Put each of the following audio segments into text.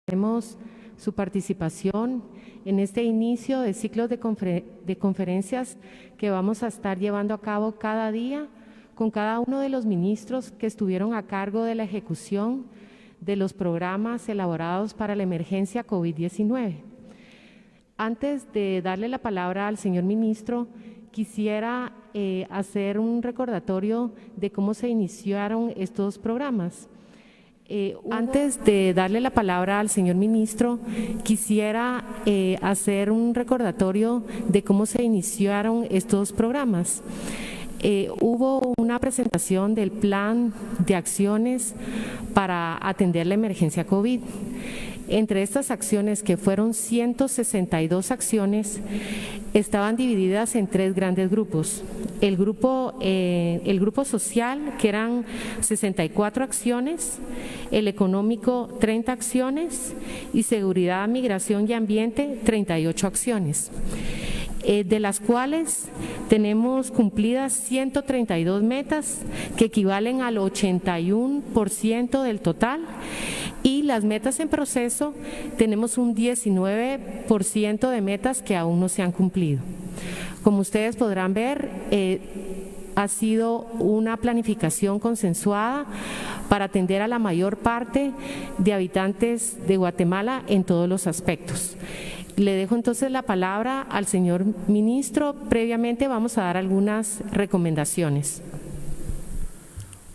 Agradecemos su participación en este inicio de ciclos de conferencias que vamos a estar llevando a cabo cada día con cada uno de los ministros que estuvieron a cargo de la ejecución de los programas elaborados para la emergencia COVID-19. Antes de darle la palabra al señor ministro, quisiera hacer un recordatorio de cómo se iniciaron estos programas. Antes de darle la palabra al señor ministro, quisiera hacer un recordatorio de cómo se iniciaron estos programas. Hubo una presentación del plan de acciones para atender la emergencia COVID. Entre estas acciones, que fueron 162 acciones, estaban divididas en tres grandes grupos. El grupo social, que eran 64 acciones, el económico, 30 acciones, y seguridad, migración y ambiente, 38 acciones. De las cuales tenemos cumplidas 132 metas, que equivalen al 81% del total, y las metas en proceso tenemos un 19% de metas que aún no se han cumplido. Como ustedes podrán ver, ha sido una planificación consensuada para atender a la mayor parte de habitantes de Guatemala en todos los aspectos. Le dejo entonces la palabra al señor ministro. Previamente vamos a dar algunas recomendaciones.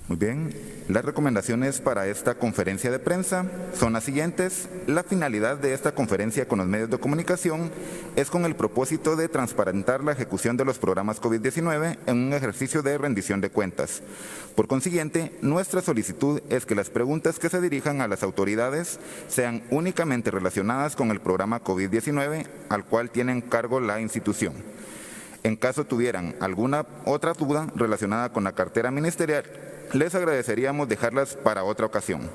Muy bien. Las recomendaciones para esta conferencia de prensa son las siguientes. La finalidad de esta conferencia con los medios de comunicación es con el propósito de transparentar la ejecución de los programas COVID-19 en un ejercicio de rendición de cuentas. Por consiguiente, nuestra solicitud es que las preguntas que se dirijan a las autoridades sean únicamente relacionadas con el programa COVID-19 al cual tiene en cargo la institución. En caso tuvieran alguna otra duda relacionada con la cartera ministerial, les agradeceríamos dejarlas para otra ocasión.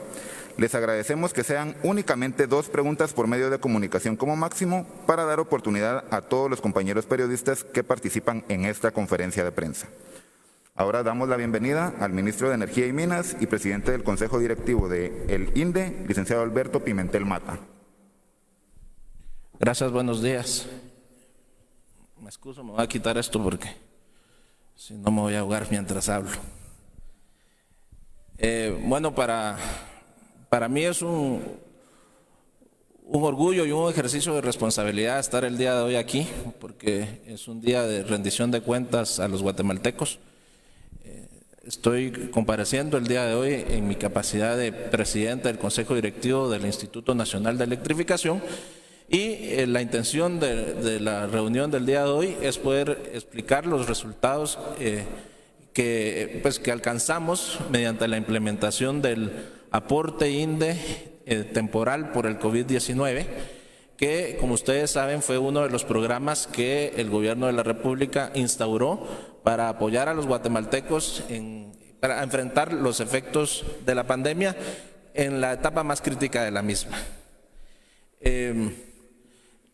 Les agradecemos que sean únicamente 2 preguntas por medio de comunicación como máximo para dar oportunidad a todos los compañeros periodistas que participan en esta conferencia de prensa. Ahora damos la bienvenida al ministro de Energía y Minas y presidente del Consejo Directivo del INDE, licenciado Alberto Pimentel Mata. Gracias, buenos días. Me excuso, me voy a quitar esto porque si no me voy a ahogar mientras hablo. Bueno, para mí es un orgullo y un ejercicio de responsabilidad estar el día de hoy aquí, porque es un día de rendición de cuentas a los guatemaltecos. Estoy compareciendo el día de hoy en mi capacidad de presidente del Consejo Directivo del Instituto Nacional de Electrificación, y la intención de la reunión del día de hoy es poder explicar los resultados que alcanzamos mediante la implementación del aporte INDE temporal por el COVID-19, que, como ustedes saben, fue uno de los programas que el Gobierno de la República instauró para apoyar a los guatemaltecos para enfrentar los efectos de la pandemia en la etapa más crítica de la misma.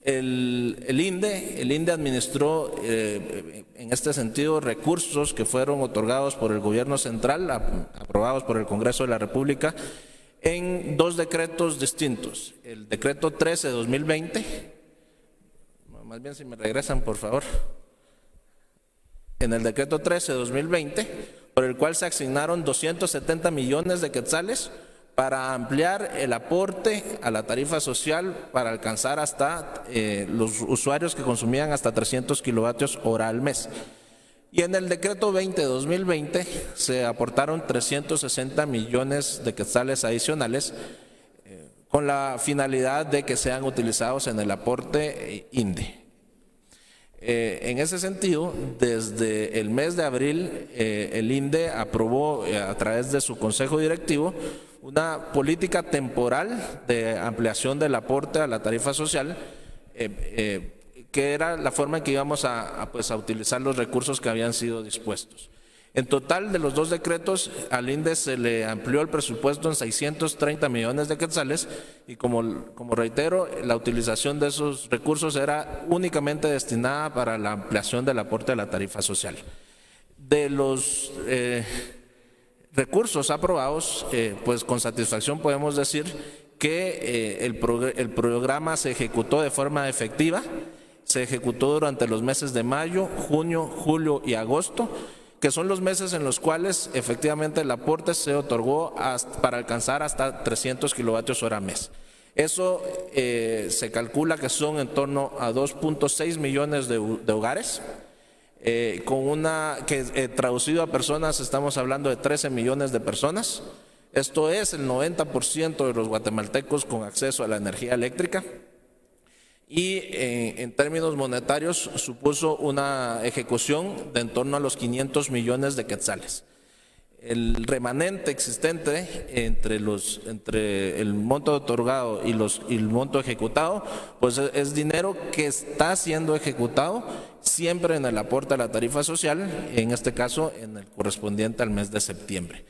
El INDE administró en este sentido recursos que fueron otorgados por el Gobierno central, aprobados por el Congreso de la República, en 2 decretos distintos. El decreto 13 de 2020, más bien si me regresan por favor, en el decreto 13 de 2020, por el cual se asignaron 270 millones de quetzales para ampliar el aporte a la tarifa social para alcanzar hasta los usuarios que consumían hasta 300 kilovatios hora al mes. Y en el decreto 20 de 2020 se aportaron 360 millones de quetzales adicionales con la finalidad de que sean utilizados en el aporte INDE. En ese sentido, desde el mes de abril, el INDE aprobó a través de su Consejo Directivo una política temporal de ampliación del aporte a la tarifa social, que era la forma en que íbamos a utilizar los recursos que habían sido dispuestos. En total, de los 2 decretos, al INDE se le amplió el presupuesto en 630 millones de quetzales y, como reitero, la utilización de esos recursos era únicamente destinada para la ampliación del aporte a la tarifa social. De los recursos aprobados, pues con satisfacción podemos decir que el programa se ejecutó de forma efectiva. Se ejecutó durante los meses de mayo, junio, julio y agosto, que son los meses en los cuales efectivamente el aporte se otorgó para alcanzar hasta 300 kilovatios hora mes. Eso se calcula que son en torno a 2.6 millones de hogares, traducido a personas estamos hablando de 13 millones de personas. Esto es el 90% de los guatemaltecos con acceso a la energía eléctrica. Y en términos monetarios supuso una ejecución de en torno a los 500 millones de quetzales. El remanente existente entre el monto otorgado y el monto ejecutado, pues es dinero que está siendo ejecutado siempre en el aporte a la tarifa social, en este caso en el correspondiente al mes de septiembre.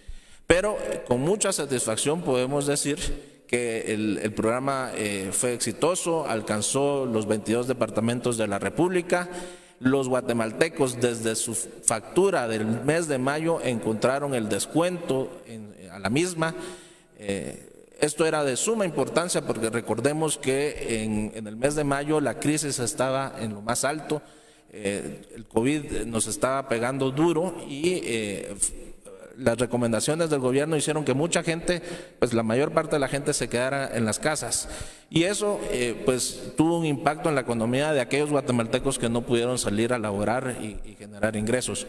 Pero con mucha satisfacción podemos decir que el programa fue exitoso, alcanzó los 22 departamentos de la República. Los guatemaltecos desde su factura del mes de mayo encontraron el descuento a la misma. Esto era de suma importancia porque recordemos que en el mes de mayo la crisis estaba en lo más alto, el COVID nos estaba pegando duro y las recomendaciones del gobierno hicieron que mucha gente, pues la mayor parte de la gente se quedara en las casas. Y eso pues tuvo un impacto en la economía de aquellos guatemaltecos que no pudieron salir a laborar y generar ingresos.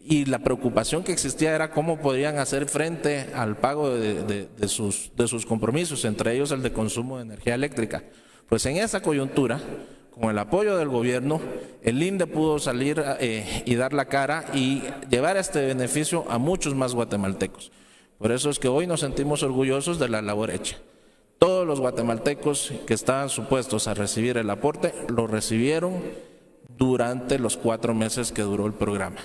Y la preocupación que existía era cómo podían hacer frente al pago de sus compromisos, entre ellos el de consumo de energía eléctrica. Pues en esa coyuntura, con el apoyo del gobierno, el INDE pudo salir y dar la cara y llevar este beneficio a muchos más guatemaltecos. Por eso es que hoy nos sentimos orgullosos de la labor hecha. Todos los guatemaltecos que estaban supuestos a recibir el aporte, lo recibieron durante los 4 meses que duró el programa.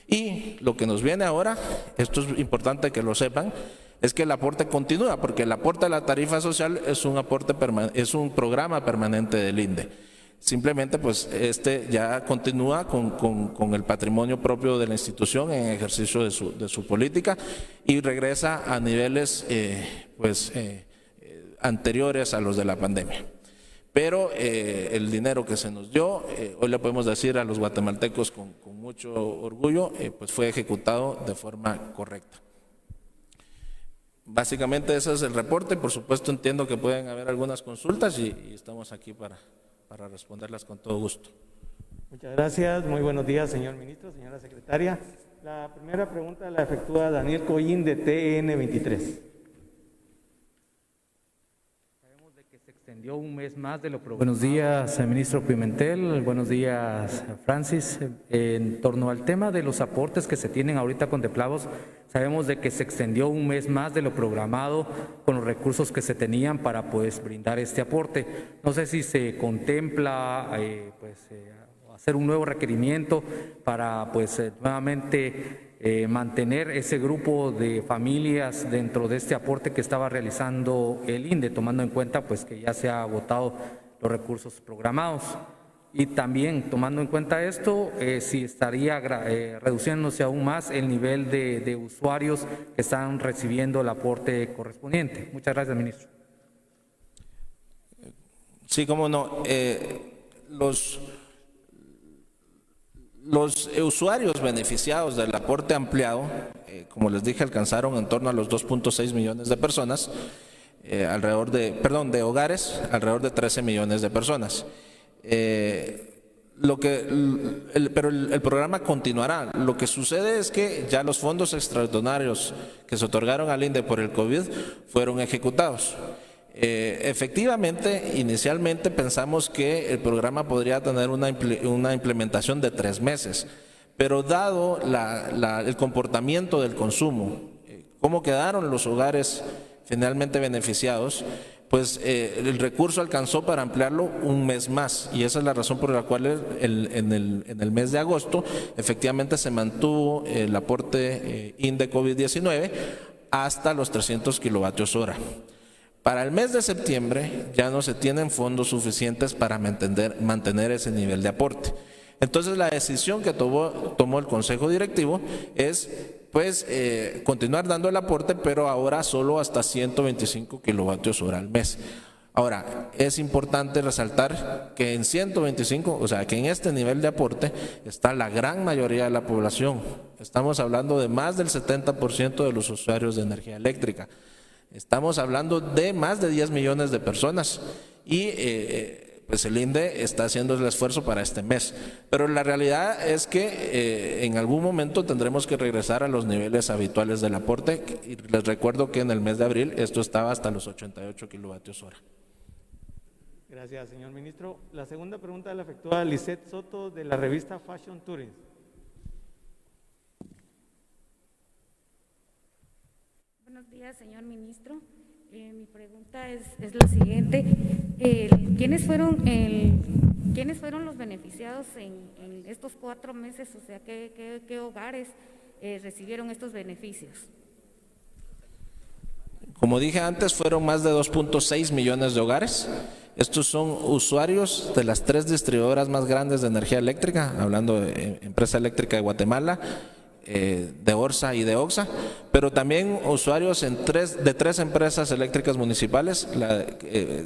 Y lo que nos viene ahora, esto es importante que lo sepan, es que el aporte continúa, porque el aporte a la tarifa social es un programa permanente del INDE. Simplemente pues ya continúa con el patrimonio propio de la institución en ejercicio de su política y regresa a niveles anteriores a los de la pandemia. Pero el dinero que se nos dio, hoy le podemos decir a los guatemaltecos con mucho orgullo, pues fue ejecutado de forma correcta. Básicamente ese es el reporte. Por supuesto entiendo que pueden haber algunas consultas y estamos aquí para responderlas con todo gusto. Muchas gracias, muy buenos días, señor ministro, señora secretaria. La primera pregunta la efectúa Daniel Coín de TN23. Sabemos de que se extendió un mes más de lo programado. Buenos días, ministro Pimentel, buenos días, Francis. En torno al tema de los aportes que se tienen ahorita contemplados, sabemos de que se extendió un mes más de lo programado con los recursos que se tenían para pues brindar este aporte. No sé si se contempla hacer un nuevo requerimiento para pues nuevamente mantener ese grupo de familias dentro de este aporte que estaba realizando el INDE, tomando en cuenta pues que ya se han agotado los recursos programados. Y también, tomando en cuenta esto, si estaría reduciéndose aún más el nivel de usuarios que están recibiendo el aporte correspondiente. Muchas gracias, ministro. Sí, cómo no. Los usuarios beneficiados del aporte ampliado, como les dije, alcanzaron en torno a los 2.6 millones de personas, de hogares, alrededor de 13 millones de personas. Pero el programa continuará. Lo que sucede es que ya los fondos extraordinarios que se otorgaron al INDE por el COVID fueron ejecutados. Efectivamente, inicialmente pensamos que el programa podría tener una implementación de 3 meses, pero dado el comportamiento del consumo, cómo quedaron los hogares finalmente beneficiados, pues el recurso alcanzó para ampliarlo un mes más, y esa es la razón por la cual en el mes de agosto efectivamente se mantuvo el aporte INDE COVID-19 hasta los 300 kilovatios hora. Para el mes de septiembre ya no se tienen fondos suficientes para mantener ese nivel de aporte. Entonces la decisión que tomó el Consejo Directivo es pues continuar dando el aporte, pero ahora solo hasta 125 kilovatios hora al mes. Ahora, es importante resaltar que en 125, o sea, que en este nivel de aporte está la gran mayoría de la población. Estamos hablando de más del 70% de los usuarios de energía eléctrica. Estamos hablando de más de 10 millones de personas y pues el INDE está haciendo el esfuerzo para este mes. Pero la realidad es que en algún momento tendremos que regresar a los niveles habituales del aporte. Y les recuerdo que en el mes de abril esto estaba hasta los 88 kilovatios hora. Gracias, señor ministro. La segunda pregunta la efectúa Lisette Soto de la revista Fashion Tourism. Buenos días, señor ministro. Mi pregunta es la siguiente. ¿Quiénes fueron los beneficiados en estos 4 meses? O sea, ¿qué hogares recibieron estos beneficios? Como dije antes, fueron más de 2.6 millones de hogares. Estos son usuarios de las 3 distribuidoras más grandes de energía eléctrica, hablando de Empresa Eléctrica de Guatemala, de Orsa y de Oxa, pero también usuarios de 3 empresas eléctricas municipales,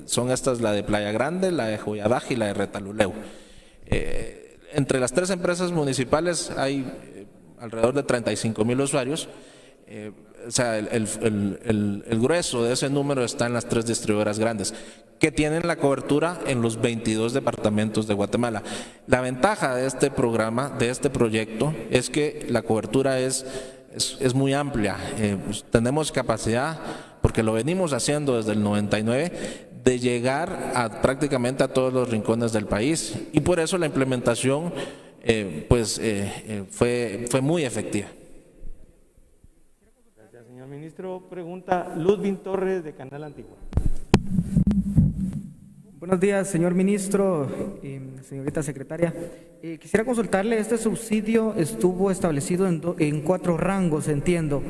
son estas la de Playa Grande, la de Joyabaj y la de Retaluleu. Entre las 3 empresas municipales hay alrededor de 35,000 usuarios. O sea, el grueso de ese número está en las 3 distribuidoras grandes, que tienen la cobertura en los 22 departamentos de Guatemala. La ventaja de este programa, de este proyecto, es que la cobertura es muy amplia. Pues tenemos capacidad, porque lo venimos haciendo desde el 99, de llegar prácticamente a todos los rincones del país, y por eso la implementación fue muy efectiva. Gracias, señor ministro. Pregunta Ludwin Torres de Canal Antigua. Buenos días, señor ministro, señorita secretaria. Quisiera consultarle, este subsidio estuvo establecido en 4 rangos, entiendo.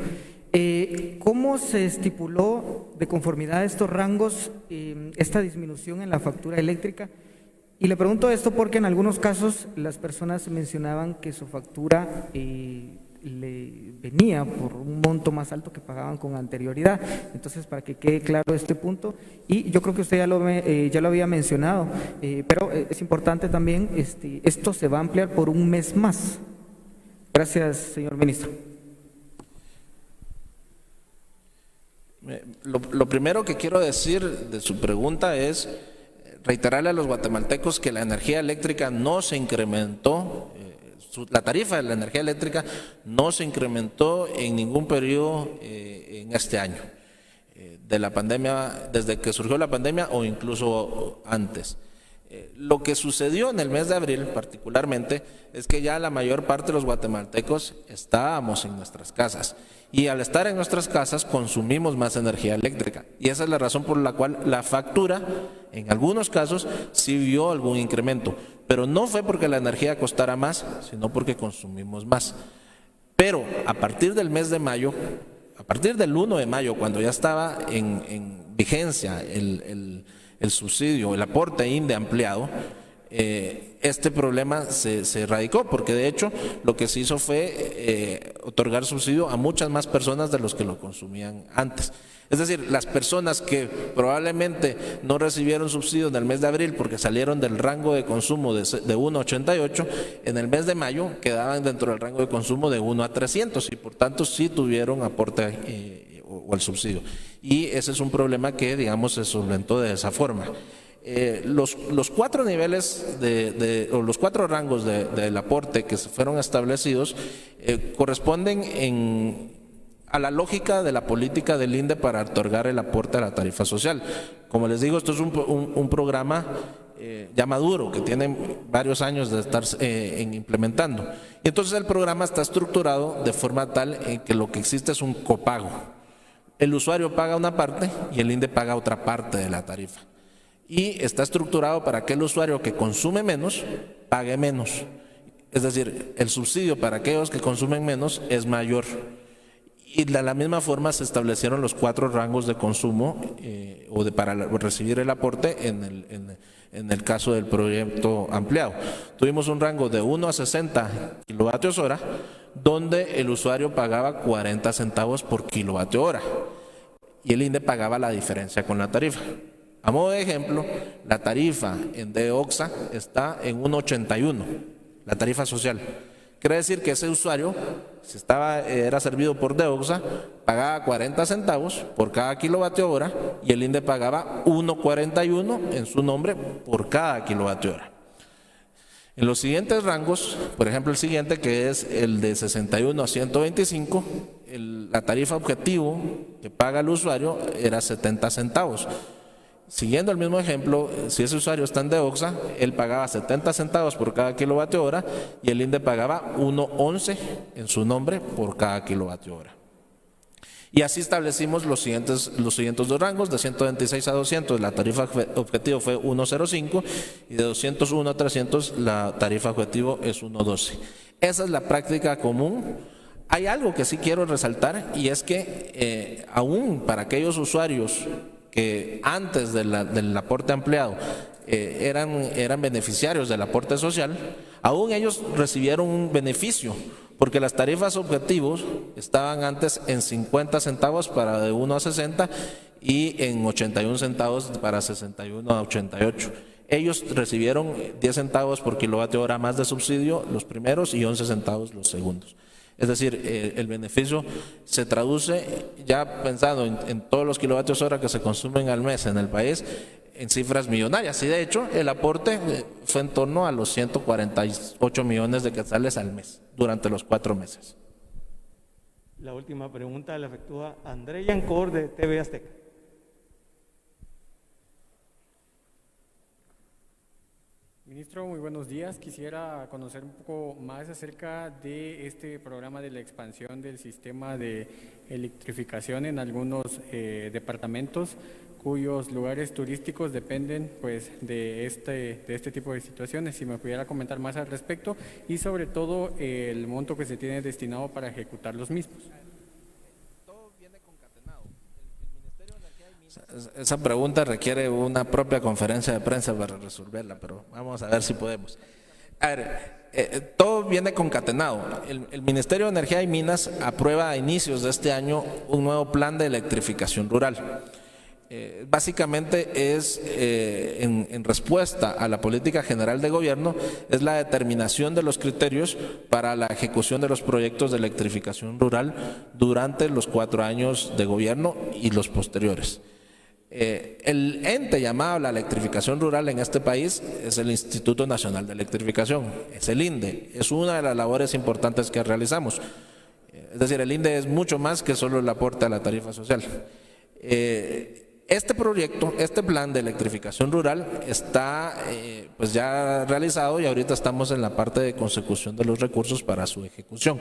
¿Cómo se estipuló de conformidad a estos rangos esta disminución en la factura eléctrica? Y le pregunto esto porque en algunos casos las personas mencionaban que su factura le venía por un monto más alto que pagaban con anterioridad. Entonces, para que quede claro este punto, y yo creo que usted ya lo había mencionado, pero es importante también, esto se va a ampliar por un mes más. Gracias, señor ministro. Lo primero que quiero decir de su pregunta es reiterarle a los guatemaltecos que la energía eléctrica no se incrementó. La tarifa de la energía eléctrica no se incrementó en ningún periodo en este año de la pandemia, desde que surgió la pandemia o incluso antes. Lo que sucedió en el mes de abril particularmente es que ya la mayor parte de los guatemaltecos estábamos en nuestras casas, y al estar en nuestras casas consumimos más energía eléctrica, y esa es la razón por la cual la factura en algunos casos sí vio algún incremento, pero no fue porque la energía costara más, sino porque consumimos más. Pero a partir del mes de mayo, a partir del 1 de mayo, cuando ya estaba en vigencia el subsidio, el aporte INDE ampliado, este problema se erradicó, porque de hecho lo que se hizo fue otorgar subsidio a muchas más personas de los que lo consumían antes. Es decir, las personas que probablemente no recibieron subsidio en el mes de abril porque salieron del rango de consumo de 1 a 88, en el mes de mayo quedaban dentro del rango de consumo de 1 a 300 y por tanto sí tuvieron aporte o el subsidio. Y ese es un problema que, digamos, se solventó de esa forma. Los 4 niveles o los 4 rangos del aporte que se fueron establecidos corresponden a la lógica de la política del INDE para otorgar el aporte a la tarifa social. Como les digo, esto es un programa ya maduro, que tiene varios años de estar implementando. Y entonces el programa está estructurado de forma tal que lo que existe es un copago. El usuario paga una parte y el INDE paga otra parte de la tarifa. Y está estructurado para que el usuario que consume menos pague menos. Es decir, el subsidio para aquellos que consumen menos es mayor. Y de la misma forma se establecieron los 4 rangos de consumo para recibir el aporte en el caso del proyecto ampliado. Tuvimos un rango de 1 a 60 kilovatios hora, donde el usuario pagaba 40 centavos por kilovatio hora y el INDE pagaba la diferencia con la tarifa. A modo de ejemplo, la tarifa en DEOXA está en 1.81, la tarifa social. Quiere decir que ese usuario, si era servido por DEOXA, pagaba 40 centavos por cada kilovatio hora y el INDE pagaba 1.41 en su nombre por cada kilovatio hora. En los siguientes rangos, por ejemplo el siguiente que es el de 61 a 125, la tarifa objetivo que paga el usuario era 70 centavos. Siguiendo el mismo ejemplo, si ese usuario está en DEOXA, él pagaba 70 centavos por cada kilovatio hora y el INDE pagaba 1.11 en su nombre por cada kilovatio hora. Y así establecimos los siguientes dos rangos, de 126 a 200 la tarifa objetivo fue 1.05 y de 201 a 300 la tarifa objetivo es 1.12. Esa es la práctica común. Hay algo que sí quiero resaltar y es que aún para aquellos usuarios que antes del aporte ampliado eran beneficiarios del aporte social, aún ellos recibieron un beneficio, porque las tarifas objetivos estaban antes en 50 centavos para de 1 a 60 y en 81 centavos para 61 a 88. Ellos recibieron 10 centavos por kilovatio hora más de subsidio los primeros y 11 centavos los segundos. Es decir, el beneficio se traduce, ya pensando en todos los kilovatios hora que se consumen al mes en el país, en cifras millonarias. Y de hecho, el aporte fue en torno a los 148 millones de quetzales al mes, durante los 4 meses. La última pregunta la efectúa André Yancor de TV Azteca. Ministro, muy buenos días. Quisiera conocer un poco más acerca de este programa de la expansión del sistema de electrificación en algunos departamentos cuyos lugares turísticos dependen pues de este tipo de situaciones. Si me pudiera comentar más al respecto y sobre todo el monto que se tiene destinado para ejecutar los mismos. Esa pregunta requiere una propia conferencia de prensa para resolverla, pero vamos a ver si podemos. A ver, todo viene concatenado. El Ministerio de Energía y Minas aprueba a inicios de este año un nuevo plan de electrificación rural. Básicamente es en respuesta a la política general de gobierno, es la determinación de los criterios para la ejecución de los proyectos de electrificación rural durante los 4 años de gobierno y los posteriores. El ente llamado la electrificación rural en este país es el Instituto Nacional de Electrificación, es el INDE, es una de las labores importantes que realizamos. Es decir, el INDE es mucho más que solo el aporte a la tarifa social. Este proyecto, este plan de electrificación rural está pues ya realizado y ahorita estamos en la parte de consecución de los recursos para su ejecución.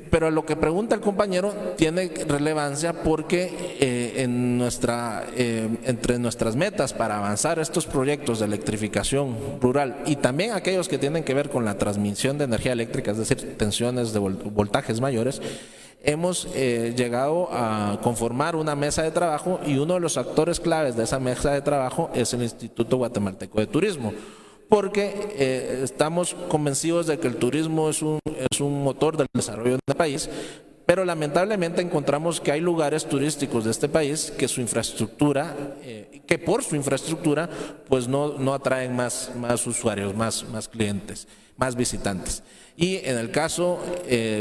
Pero lo que pregunta el compañero tiene relevancia porque entre nuestras metas para avanzar estos proyectos de electrificación rural y también aquellos que tienen que ver con la transmisión de energía eléctrica, es decir, tensiones de voltajes mayores, hemos llegado a conformar una mesa de trabajo y uno de los actores claves de esa mesa de trabajo es el Instituto Guatemalteco de Turismo, porque estamos convencidos de que el turismo es un motor del desarrollo del país, pero lamentablemente encontramos que hay lugares turísticos de este país que su infraestructura, que por su infraestructura, pues no atraen más usuarios, más clientes, más visitantes. Y en el caso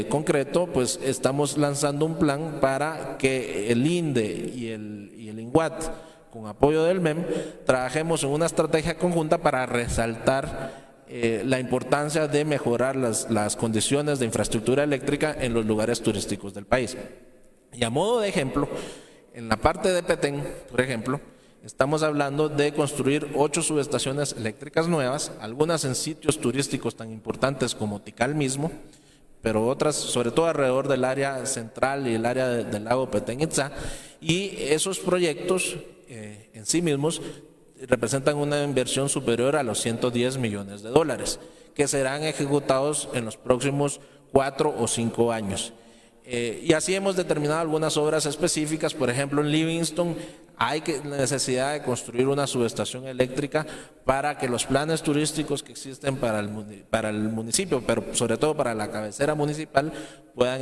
concreto, pues estamos lanzando un plan para que el INDE y el INGUAT, con apoyo del MEM, trabajemos en una estrategia conjunta para resaltar la importancia de mejorar las condiciones de infraestructura eléctrica en los lugares turísticos del país. Y a modo de ejemplo, en la parte de Petén, por ejemplo, estamos hablando de construir 8 subestaciones eléctricas nuevas, algunas en sitios turísticos tan importantes como Tikal mismo, pero otras sobre todo alrededor del área central y el área del lago Petén-Itzá, y esos proyectos en sí mismos representan una inversión superior a los 110 millones de dólares, que serán ejecutados en los próximos 4 o 5 años. Y así hemos determinado algunas obras específicas. Por ejemplo, en Livingston hay necesidad de construir una subestación eléctrica para que los planes turísticos que existen para el municipio, pero sobre todo para la cabecera municipal, puedan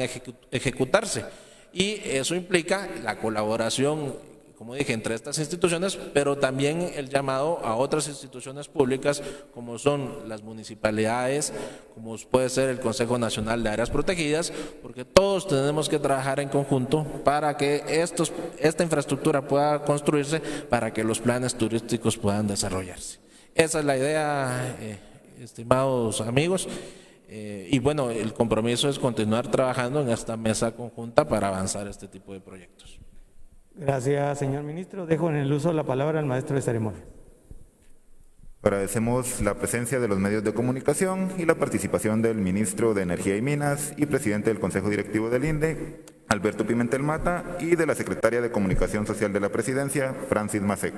ejecutarse. Y eso implica la colaboración, como dije, entre estas instituciones, pero también el llamado a otras instituciones públicas, como son las municipalidades, como puede ser el Consejo Nacional de Áreas Protegidas, porque todos tenemos que trabajar en conjunto para que esta infraestructura pueda construirse, para que los planes turísticos puedan desarrollarse. Esa es la idea, estimados amigos. Y bueno, el compromiso es continuar trabajando en esta mesa conjunta para avanzar este tipo de proyectos. Gracias, señor ministro. Dejo en el uso la palabra al maestro de ceremonia. Agradecemos la presencia de los medios de comunicación y la participación del ministro de Energía y Minas y presidente del Consejo Directivo del INDE, Alberto Pimentel Mata, y de la secretaria de Comunicación Social de la Presidencia, Francis Masek.